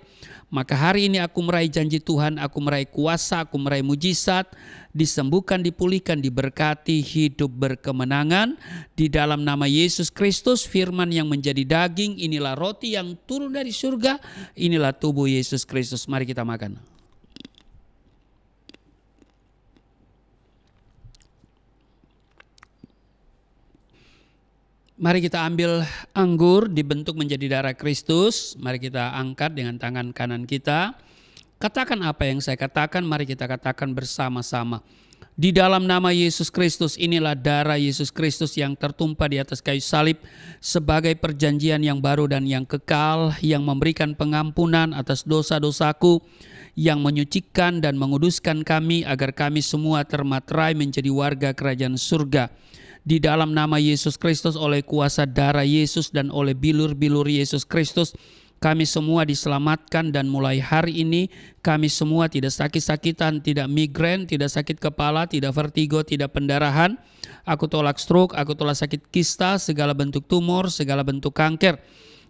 [SPEAKER 2] Maka hari ini aku meraih janji Tuhan, aku meraih kuasa, aku meraih mujizat, disembuhkan, dipulihkan, diberkati, hidup berkemenangan. Di dalam nama Yesus Kristus, firman yang menjadi daging, inilah roti yang turun dari surga, inilah tubuh Yesus Kristus. Mari kita makan. Mari kita ambil anggur dibentuk menjadi darah Kristus. Mari kita angkat dengan tangan kanan kita. Katakan apa yang saya katakan, mari kita katakan bersama-sama. Di dalam nama Yesus Kristus, inilah darah Yesus Kristus yang tertumpah di atas kayu salib sebagai perjanjian yang baru dan yang kekal, yang memberikan pengampunan atas dosa-dosaku, yang menyucikan dan menguduskan kami agar kami semua termaterai menjadi warga kerajaan surga. Di dalam nama Yesus Kristus, oleh kuasa darah Yesus dan oleh bilur-bilur Yesus Kristus, kami semua diselamatkan dan mulai hari ini kami semua tidak sakit-sakitan, tidak migrain, tidak sakit kepala, tidak vertigo, tidak pendarahan. Aku tolak stroke, aku tolak sakit kista, segala bentuk tumor, segala bentuk kanker.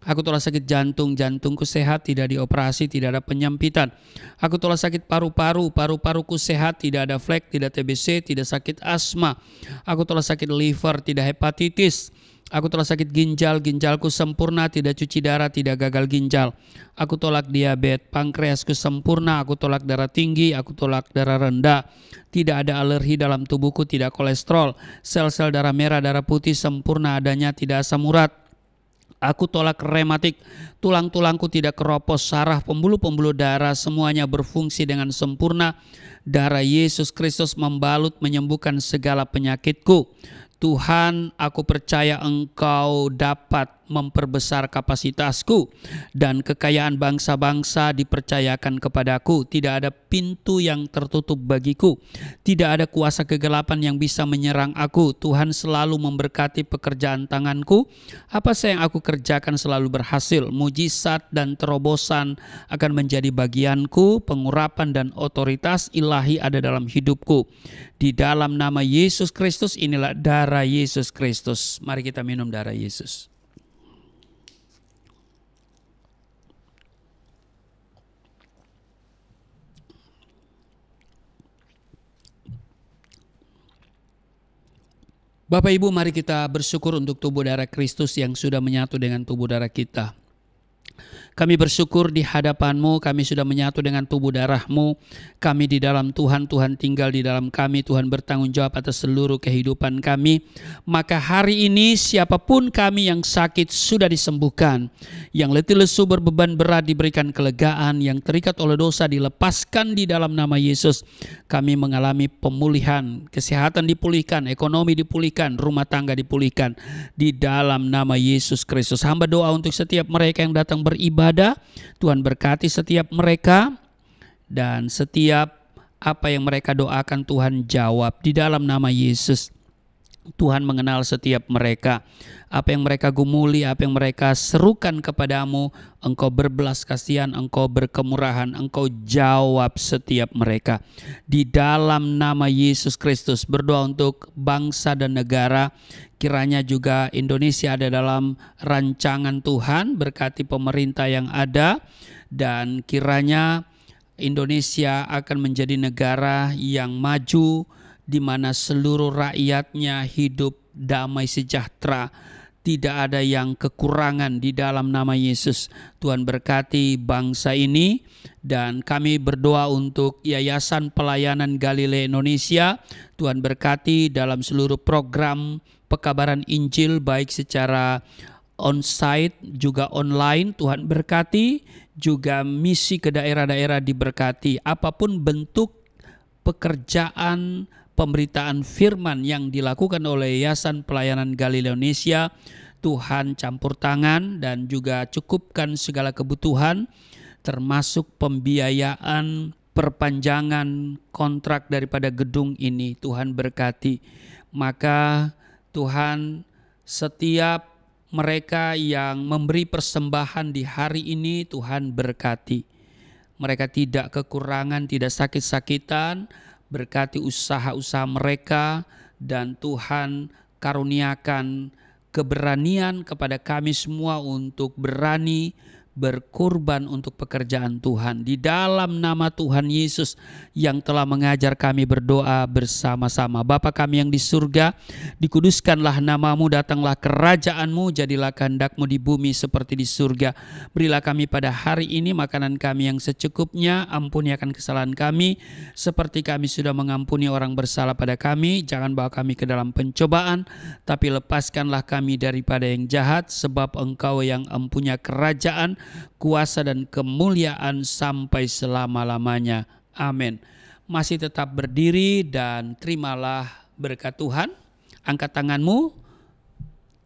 [SPEAKER 2] Aku tolak sakit jantung, jantungku sehat, tidak dioperasi, tidak ada penyempitan. Aku tolak sakit paru-paru, paru-paruku sehat, tidak ada flek, tidak TBC, tidak sakit asma. Aku tolak sakit liver, tidak hepatitis. Aku tolak sakit ginjal, ginjalku sempurna, tidak cuci darah, tidak gagal ginjal. Aku tolak diabetes, pankreasku sempurna, aku tolak darah tinggi, aku tolak darah rendah. Tidak ada alergi dalam tubuhku, tidak kolesterol. Sel-sel darah merah, darah putih sempurna adanya, tidak asam urat. Aku tolak rematik, tulang-tulangku tidak keropos, saraf, pembuluh-pembuluh darah semuanya berfungsi dengan sempurna. Darah Yesus Kristus membalut menyembuhkan segala penyakitku. Tuhan, aku percaya Engkau dapat memperbesar kapasitasku dan kekayaan bangsa-bangsa dipercayakan kepadaku. Tidak ada pintu yang tertutup bagiku. Tidak ada kuasa kegelapan yang bisa menyerang aku. Tuhan selalu memberkati pekerjaan tanganku. Apa saja yang aku kerjakan selalu berhasil. Mujizat dan terobosan akan menjadi bagianku. Pengurapan dan otoritas ilahi ada dalam hidupku. Di dalam nama Yesus Kristus, inilah darah Yesus Kristus. Mari kita minum darah Yesus. Bapak Ibu, mari kita bersyukur untuk tubuh darah Kristus yang sudah menyatu dengan tubuh darah kita. Kami bersyukur di hadapan-Mu, kami sudah menyatu dengan tubuh darah-Mu. Kami di dalam Tuhan, Tuhan tinggal di dalam kami, Tuhan bertanggung jawab atas seluruh kehidupan kami. Maka hari ini siapapun kami yang sakit sudah disembuhkan. Yang letih lesu berbeban berat diberikan kelegaan, yang terikat oleh dosa dilepaskan di dalam nama Yesus. Kami mengalami pemulihan, kesehatan dipulihkan, ekonomi dipulihkan, rumah tangga dipulihkan di dalam nama Yesus Kristus. Hamba doa untuk setiap mereka yang datang beribadah. Tuhan berkati setiap mereka dan setiap apa yang mereka doakan Tuhan jawab di dalam nama Yesus. Tuhan mengenal setiap mereka. Apa yang mereka gumuli, apa yang mereka serukan kepadamu, Engkau berbelas kasihan, Engkau berkemurahan, Engkau jawab setiap mereka. Di dalam nama Yesus Kristus berdoa untuk bangsa dan negara. Kiranya juga Indonesia ada dalam rancangan Tuhan, berkati pemerintah yang ada, dan kiranya Indonesia akan menjadi negara yang maju, di mana seluruh rakyatnya hidup damai sejahtera, tidak ada yang kekurangan di dalam nama Yesus. Tuhan berkati bangsa ini, dan kami berdoa untuk Yayasan Pelayanan Galilea Indonesia. Tuhan berkati dalam seluruh program pekabaran Injil, baik secara on-site juga online. Tuhan berkati juga misi ke daerah-daerah diberkati. Apapun bentuk pekerjaan pemberitaan firman yang dilakukan oleh Yayasan Pelayanan Galilea Indonesia, Tuhan campur tangan dan juga cukupkan segala kebutuhan, termasuk pembiayaan perpanjangan kontrak daripada gedung ini. Tuhan berkati. Maka Tuhan, setiap mereka yang memberi persembahan di hari ini, Tuhan berkati. Mereka tidak kekurangan, tidak sakit-sakitan. Berkati usaha-usaha mereka, dan Tuhan karuniakan keberanian kepada kami semua untuk berani berkorban untuk pekerjaan Tuhan. Di dalam nama Tuhan Yesus yang telah mengajar kami berdoa bersama-sama. Bapa kami yang di surga, dikuduskanlah namamu, datanglah kerajaanmu, jadilah kehendak-mu di bumi seperti di surga. Berilah kami pada hari ini makanan kami yang secukupnya, ampuni akan kesalahan kami, seperti kami sudah mengampuni orang bersalah pada kami. Jangan bawa kami ke dalam pencobaan, tapi lepaskanlah kami daripada yang jahat, sebab Engkau yang empunya kerajaan, kuasa dan kemuliaan sampai selama-lamanya. Amin. Masih tetap berdiri dan terimalah berkat Tuhan. Angkat tanganmu,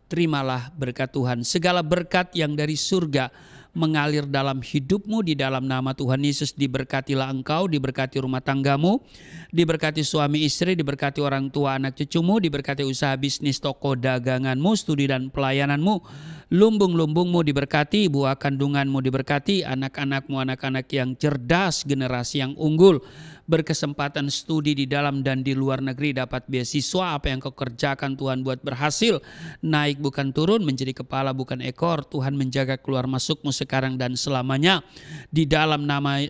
[SPEAKER 2] terimalah berkat Tuhan. Segala berkat yang dari surga mengalir dalam hidupmu di dalam nama Tuhan Yesus. Diberkatilah engkau, diberkati rumah tanggamu, diberkati suami istri, diberkati orang tua anak cucumu, diberkati usaha bisnis toko daganganmu, studi dan pelayananmu. Lumbung-lumbungmu diberkati, buah kandunganmu diberkati, anak-anakmu anak-anak yang cerdas, generasi yang unggul, berkesempatan studi di dalam dan di luar negeri, dapat beasiswa. Apa yang kau kerjakan Tuhan buat berhasil, naik bukan turun, menjadi kepala bukan ekor. Tuhan menjaga keluar masukmu sekarang dan selamanya. Di dalam nama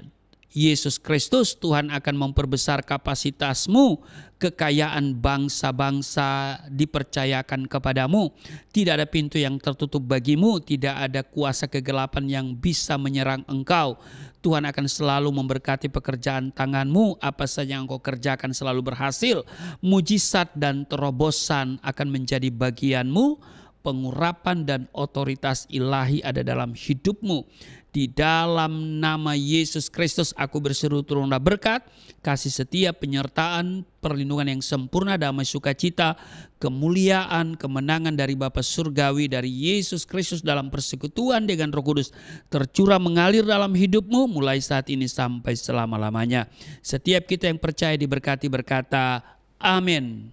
[SPEAKER 2] Yesus Kristus, Tuhan akan memperbesar kapasitasmu. Kekayaan bangsa-bangsa dipercayakan kepadamu. Tidak ada pintu yang tertutup bagimu, tidak ada kuasa kegelapan yang bisa menyerang engkau. Tuhan akan selalu memberkati pekerjaan tanganmu, apa saja yang engkau kerjakan selalu berhasil. Mujizat dan terobosan akan menjadi bagianmu. Pengurapan dan otoritas ilahi ada dalam hidupmu. Di dalam nama Yesus Kristus aku berseru turunlah berkat, kasih setia, penyertaan, perlindungan yang sempurna, damai sukacita, kemuliaan, kemenangan dari Bapa Surgawi, dari Yesus Kristus dalam persekutuan dengan Roh Kudus tercurah mengalir dalam hidupmu mulai saat ini sampai selama-lamanya. Setiap kita yang percaya diberkati berkata amin.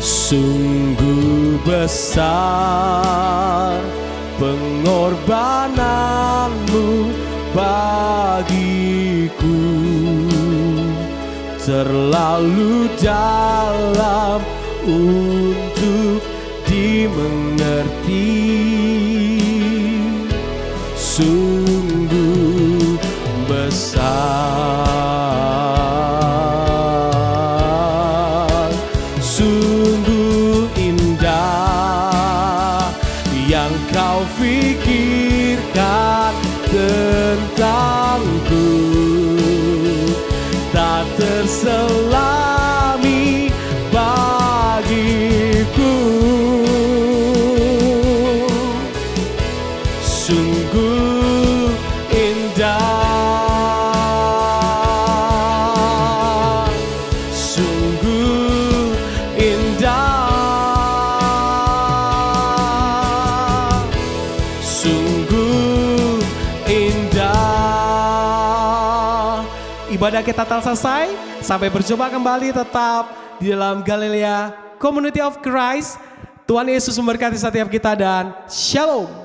[SPEAKER 1] Sungguh besar pengorbananmu bagiku, terlalu dalam untuk dimengerti. Sungguh besar, sungguh indah yang kau pikirkan tentangku, tak terselami bagiku. Sungguh indah, sungguh indah, sungguh indah. Ibadah kita telah selesai. Sampai berjumpa kembali, tetap di dalam Galilea Community of Christ. Tuhan Yesus memberkati setiap kita dan shalom.